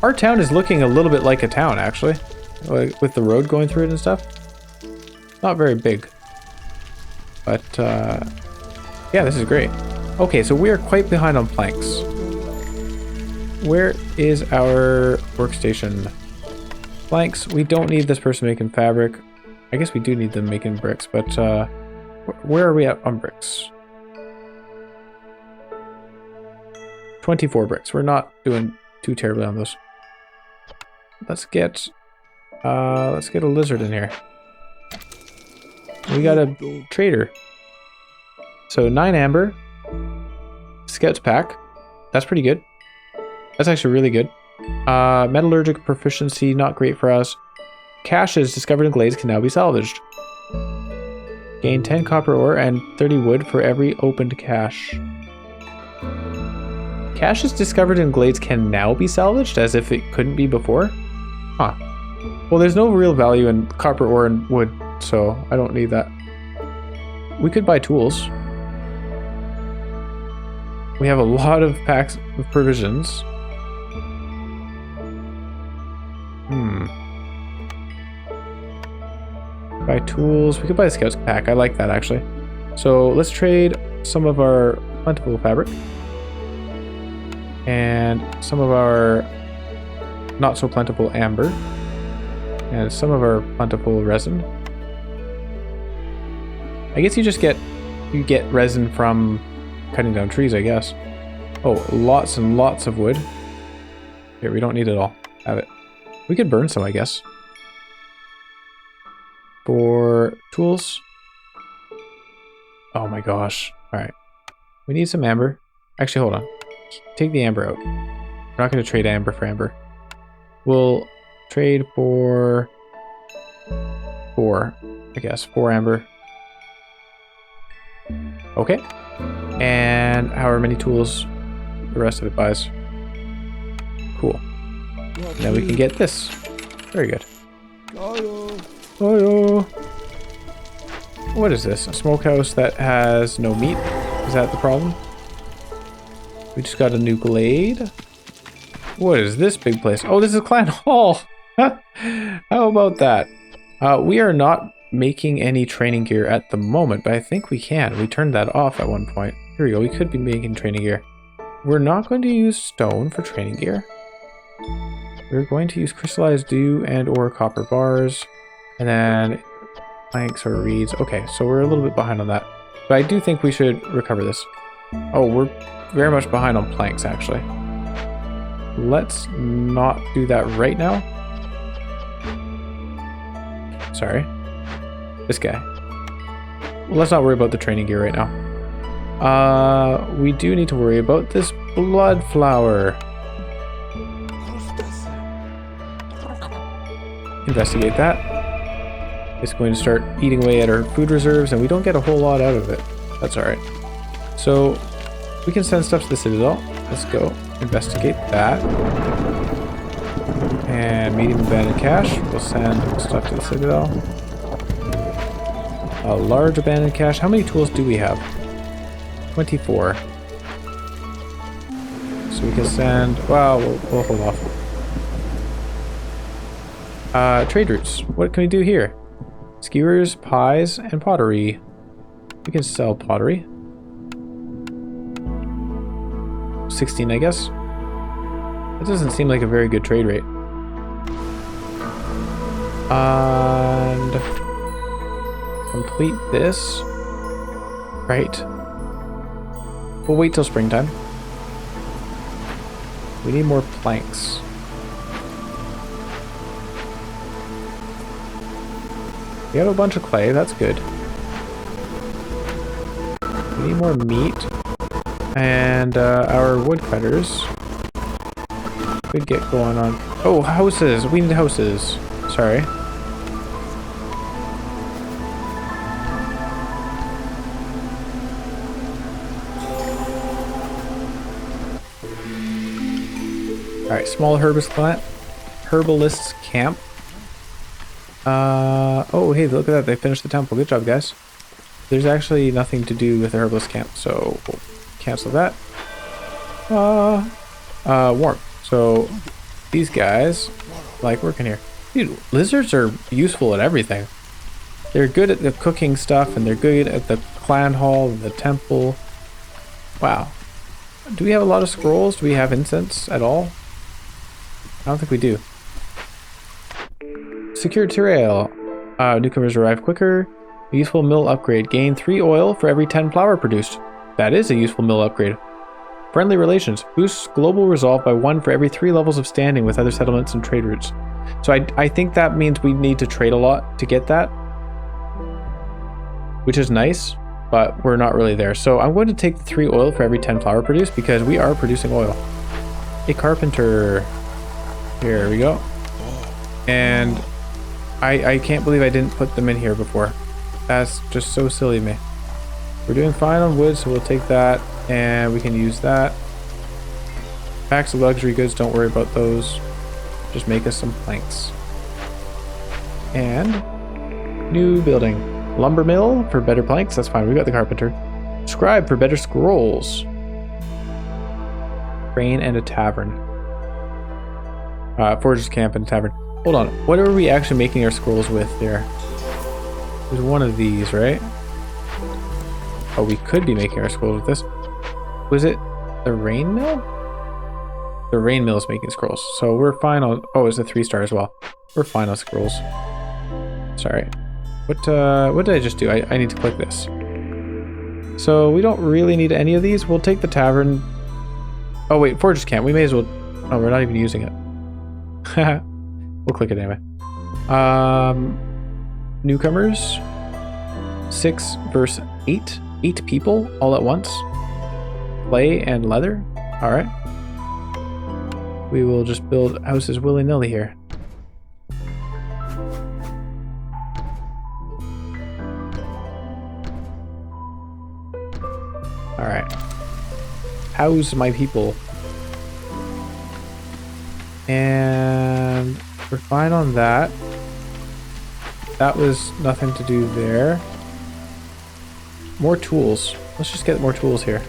Our town is looking a little bit like a town, actually. Like, with the road going through it and stuff. Not very big. But, yeah, this is great. Okay, so we are quite behind on planks. Where is our workstation? Planks. We don't need this person making fabric. I guess we do need them making bricks, but, where are we at on bricks? 24 bricks. We're not doing too terribly on those. Let's get a lizard in here. We got a trader. So 9 amber. Scouts pack. That's pretty good. That's actually really good. Metallurgic proficiency, not great for us. Caches discovered in glades can now be salvaged. Gain 10 copper ore and 30 wood for every opened cache. Caches discovered in glades can now be salvaged, as if it couldn't be before? Huh. Well, there's no real value in copper ore and wood, so I don't need that. We could buy tools. We have a lot of packs of provisions. Buy tools. We could buy a scouts pack. I like that, actually. So let's trade some of our plentiful fabric and some of our not so plentiful amber and some of our plentiful resin. I guess you get resin from cutting down trees, I guess. Oh, lots and lots of wood. Here, we don't need it all. Have it. We could burn some, I guess. For tools. Oh my gosh. Alright. We need some amber. Actually, hold on. Take the amber out. We're not going to trade amber for amber. We'll trade for 4, I guess. 4 amber. Okay. And however many tools the rest of it buys. Cool. Now we can get this. Very good. Oh, what is this? A smokehouse that has no meat? Is that the problem? We just got a new glade. What is this big place? Oh, this is Clan Hall. How about that? We are not making any training gear at the moment, but I think we can. We turned that off at one point. Here we go. We could be making training gear. We're not going to use stone for training gear. We're going to use crystallized dew and or copper bars. And then planks or reeds. Okay, so we're a little bit behind on that. But I do think we should recover this. Oh, we're very much behind on planks, actually. Let's not do that right now. Sorry. This guy. Well, let's not worry about the training gear right now. We do need to worry about this blood flower. Investigate that. It's going to start eating away at our food reserves, and we don't get a whole lot out of it. That's alright. So, we can send stuff to the Citadel. Let's go investigate that. And medium abandoned cache. We'll send stuff to the Citadel. A large abandoned cache. How many tools do we have? 24. So So we can send... Well, we'll hold off. Trade routes. What can we do here? Skewers, pies, and pottery. We can sell pottery. 16, I guess. That doesn't seem like a very good trade rate. And complete this. Right. We'll wait till springtime. We need more planks. We have a bunch of clay, that's good. We need more meat. And our woodcutters could get going on. Oh, houses! We need houses. Sorry. Alright, small herbalist's camp. Oh, hey, look at that. They finished the temple. Good job, guys. There's actually nothing to do with the herbalist camp, so we'll cancel that. Warm. So, these guys like working here. Dude, lizards are useful at everything. They're good at the cooking stuff, and they're good at the clan hall and the temple. Wow. Do we have a lot of scrolls? Do we have incense at all? I don't think we do. Secure trail. Newcomers arrive quicker. A useful mill upgrade. Gain 3 oil for every 10 flour produced. That is a useful mill upgrade. Friendly relations. Boosts global resolve by 1 for every 3 levels of standing with other settlements and trade routes. So I think that means we need to trade a lot to get that. Which is nice, but we're not really there. So I'm going to take the 3 oil for every 10 flour produced because we are producing oil. A carpenter. Here we go. And I can't believe I didn't put them in here before. That's just so silly of me. We're doing fine on wood, so we'll take that and we can use that. Packs of luxury goods, don't worry about those. Just make us some planks. And new building. Lumber mill for better planks, that's fine. We got the carpenter. Scribe for better scrolls. Crane and a tavern. Forger's camp and tavern. Hold on, what are we actually making our scrolls with there? There's one of these, right? Oh, we could be making our scrolls with this. Was it the rain mill? The rain mill is making scrolls, so we're fine on... Oh, it's a 3-star as well. We're fine on scrolls. Sorry. What did I just do? I need to click this. So we don't really need any of these. We'll take the tavern. Oh wait, Forger's camp. We may as well... Oh, we're not even using it. We'll click it anyway. Newcomers. 6 versus 8. 8 people all at once. Clay and leather. Alright. We will just build houses willy-nilly here. Alright. House my people. And we're fine on that. That was nothing to do there. More tools. Let's just get more tools here.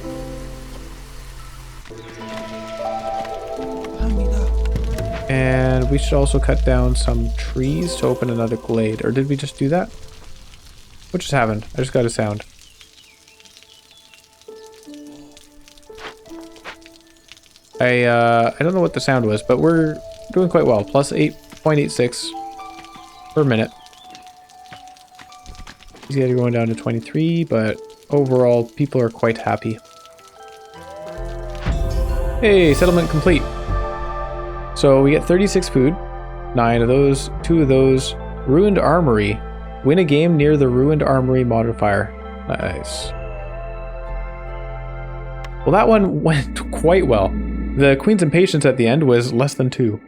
And we should also cut down some trees to open another glade. Or did we just do that? What just happened? I just got a sound. I don't know what the sound was, but we're doing quite well. Plus 8.86 per minute. These guys are going down to 23, but overall, people are quite happy. Hey, settlement complete. So we get 36 food, 9 of those, 2 of those. Ruined Armory. Win a game near the Ruined Armory modifier. Nice. Well, that one went quite well. The Queen's Impatience at the end was less than 2.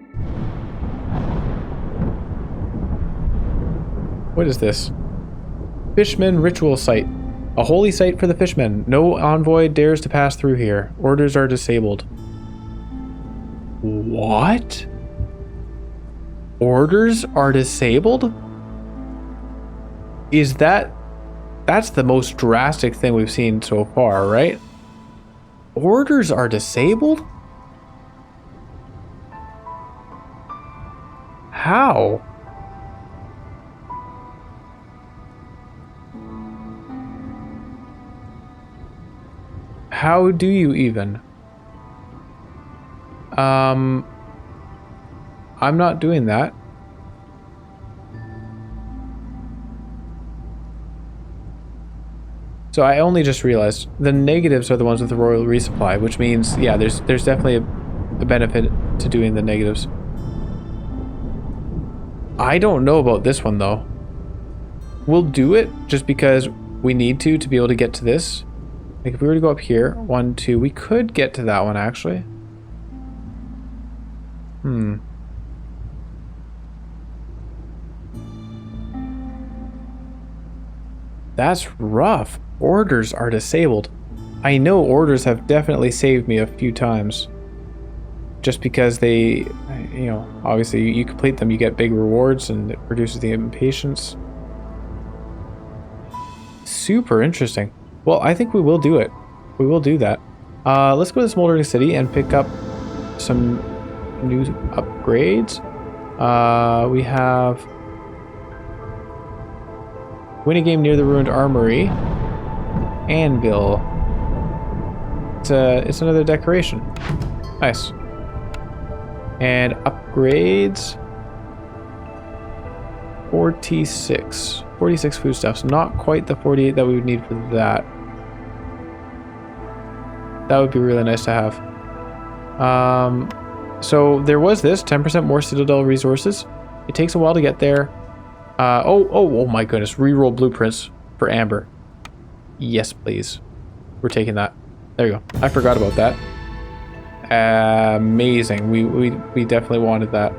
What is this? Fishman Ritual Site. A holy site for the fishmen. No envoy dares to pass through here. Orders are disabled. What? Orders are disabled? Is that... That's the most drastic thing we've seen so far, right? Orders are disabled? How? How do you even? I'm not doing that. So I only just realized the negatives are the ones with the royal resupply, which means, yeah, there's definitely a benefit to doing the negatives. I don't know about this one though. We'll do it just because we need to be able to get to this. Like if we were to go up here, 1, 2, we could get to that one actually. That's rough. Orders are disabled. I know orders have definitely saved me a few times. Just because they, you know, obviously you complete them, you get big rewards and it reduces the impatience. Super interesting. Well, I think we will do it. We will do that. Let's go to Smoldering City and pick up some new upgrades. We have win a game near the ruined armory. Anvil. It's another decoration. Nice. And upgrades. 46 foodstuffs. Not quite the 48 that we would need for that. That would be really nice to have. So there was this 10% more Citadel resources. It takes a while to get there. Oh my goodness. Reroll blueprints for Amber. Yes, please. We're taking that. There you go. I forgot about that. Amazing. We definitely wanted that.